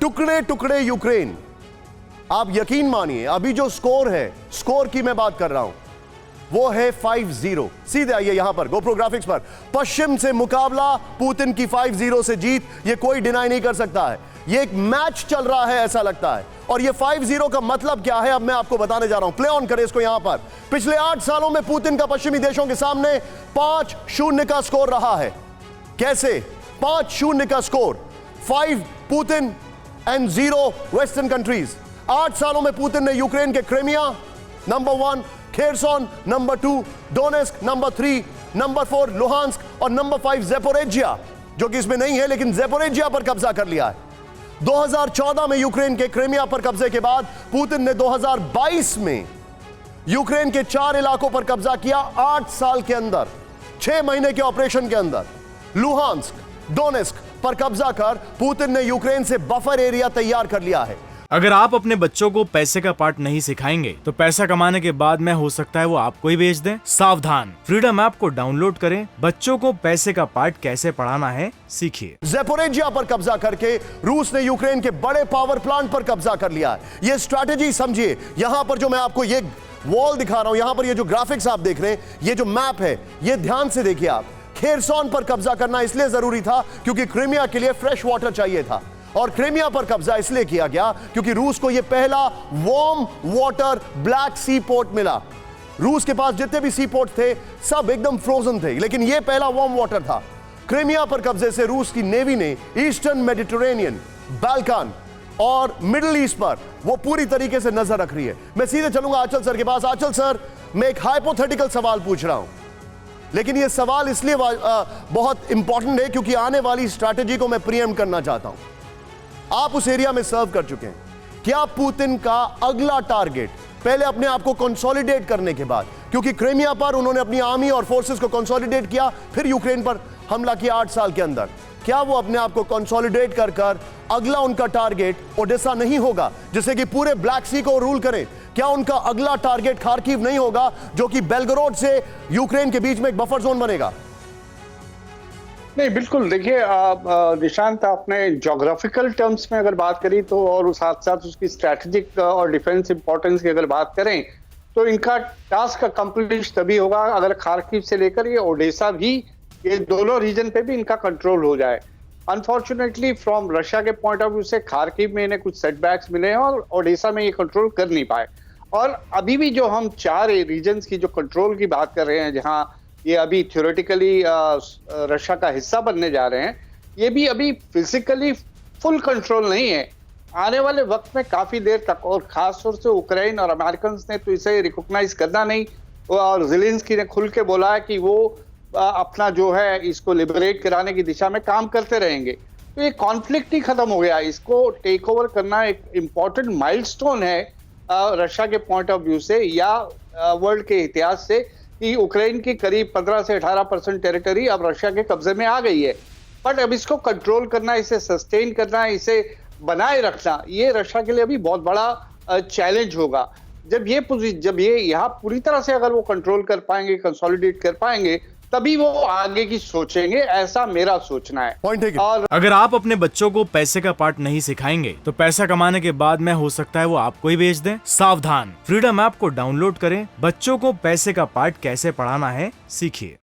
टुकड़े टुकड़े यूक्रेन। आप यकीन मानिए अभी जो स्कोर है, स्कोर की मैं बात कर रहा हूं, वो है 5-0। सीधे आइए यहां पर गोप्रो ग्राफिक्स पर, पश्चिम से मुकाबला, पुतिन की 5-0 से जीत, ये कोई डिनाई नहीं कर सकता है। ये एक मैच चल रहा है ऐसा लगता है। और ये 5-0 का मतलब क्या है अब मैं आपको बताने जा रहा हूं। प्ले ऑन करें इसको यहां पर। पिछले 8 सालों में पुतिन का पश्चिमी देशों के सामने 5-0 का स्कोर रहा है। कैसे 5-0 का score? 5 Putin and 0 western countries. 8 सालों में पुतिन ने यूक्रेन के Crimea number 1, Kherson number 2, Donetsk number 3, number 4 Luhansk और नंबर 5 ज़ेपोरिज्जिया, जो कि इसमें नहीं है लेकिन ज़ेपोरिज्जिया पर कब्जा कर लिया है। 2014 में यूक्रेन के क्रीमिया पर कब्जे के बाद पुतिन ने 2022 में यूक्रेन के 4 इलाकों पर कब्जा किया। 8 साल के अंदर, 6 महीने के ऑपरेशन के अंदर लुहांस्क, डोनेस्क पर कब्जा कर पुतिन ने यूक्रेन से बफर एरिया तैयार कर लिया है। अगर आप अपने बच्चों को पैसे का पार्ट नहीं सिखाएंगे तो पैसा कमाने के बाद में हो सकता है वो आपको ही बेच दें। सावधान, फ्रीडम ऐप को डाउनलोड करें, बच्चों को पैसे का पार्ट कैसे पढ़ाना है सीखिए। ज़ेपोरिज्जिया पर कब्जा करके रूस ने यूक्रेन के बड़े पावर प्लांट पर कब्जा कर लिया है। ये स्ट्रैटेजी समझिए। यहां पर जो मैं आपको ये वॉल दिखा रहा हूं, यहां पर ये जो ग्राफिक्स आप देख रहे हैं, ये जो मैप है, ये ध्यान से देखिए आप। खेरसोन पर कब्जा करना इसलिए जरूरी था क्योंकि क्रीमिया के लिए फ्रेश वाटर चाहिए था, और क्रीमिया पर कब्जा इसलिए किया गया क्योंकि रूस को यह पहला वार्म वाटर ब्लैक सी पोर्ट मिला। रूस के पास जितने भी सी पोर्ट थे सब एकदम फ्रोजन थे, लेकिन यह पहला वार्म वाटर था। क्रीमिया पर कब्जे से रूस की नेवी ने ईस्टर्न मेडिटेरेनियन, बाल्कन और मिडिल ईस्ट पर वो पूरी तरीके से नजर रख रही है। मैं सीधे चलूंगा आंचल सर के पास। आंचल सर, मैं एक हाइपोथेटिकल सवाल पूछ रहा हूं, लेकिन यह सवाल इसलिए बहुत इंपॉर्टेंट है क्योंकि आने वाली स्ट्रैटेजी को मैं प्रीएम्प्ट करना चाहता हूं। आप उस एरिया में सर्व कर चुके हैं। क्या पुतिन का अगला टारगेट, पहले अपने आप को कंसोलिडेट करने के बाद, क्योंकि क्रीमिया पर उन्होंने अपनी आर्मी और फोर्सेस को कंसोलिडेट किया, फिर यूक्रेन पर हमला किया 8 साल के अंदर, क्या वो अपने आप को कंसोलिडेट कर अगला उनका टारगेट ओडेसा नहीं होगा जिससे कि पूरे ब्लैक सी को रूल करें? क्या उनका अगला टारगेट खार्किव नहीं होगा जो कि बेलगोरोड से यूक्रेन के बीच में एक बफर जोन बनेगा? नहीं, बिल्कुल। देखिए निशांत, आपने ज्योग्राफिकल टर्म्स में अगर बात करी तो, और साथ साथ उसकी स्ट्रैटेजिक और डिफेंस इंपॉर्टेंस की अगर बात करें तो इनका टास्क अकम्प्लिश तभी होगा अगर खार्किव से लेकर ये ओडेसा भी, ये दोनों रीजन पे भी इनका कंट्रोल हो जाए। अनफॉर्चुनेटली फ्रॉम रशिया के पॉइंट ऑफ व्यू से खार्किव में इन्हें कुछ सेटबैक्स मिले हैं और ओडेसा में ये कंट्रोल कर नहीं पाए। और अभी भी जो हम 4 रीजन्स की जो कंट्रोल की बात कर रहे हैं, जहां ये अभी थ्योरेटिकली रशिया का हिस्सा बनने जा रहे हैं, ये भी अभी फिजिकली फुल कंट्रोल नहीं है। आने वाले वक्त में काफी देर तक, और खास तौर से यूक्रेन और अमेरिकन ने तो इसे रिकॉग्नाइज करना नहीं, और ज़ेलेंस्की ने खुल के बोला है कि वो अपना जो है इसको लिबरेट कराने की दिशा में काम करते रहेंगे। तो ये कॉन्फ्लिक्ट ही खत्म हो गया। इसको टेक ओवर करना एक इम्पॉर्टेंट माइलस्टोन है रशिया के पॉइंट ऑफ व्यू से या वर्ल्ड के इतिहास से, कि यूक्रेन की करीब 15 से 18% टेरिटरी अब रशिया के कब्जे में आ गई है। बट अब इसको कंट्रोल करना, इसे सस्टेन करना, इसे बनाए रखना, ये रशिया के लिए अभी बहुत बड़ा चैलेंज होगा। जब ये यहाँ पूरी तरह से अगर वो कंट्रोल कर पाएंगे, कंसोलिडेट कर पाएंगे, तभी वो आगे की सोचेंगे, ऐसा मेरा सोचना है। और अगर आप अपने बच्चों को पैसे का पार्ट नहीं सिखाएंगे तो पैसा कमाने के बाद में हो सकता है वो आपको ही बेच दें। सावधान, फ्रीडम ऐप को डाउनलोड करें, बच्चों को पैसे का पार्ट कैसे पढ़ाना है सीखिए।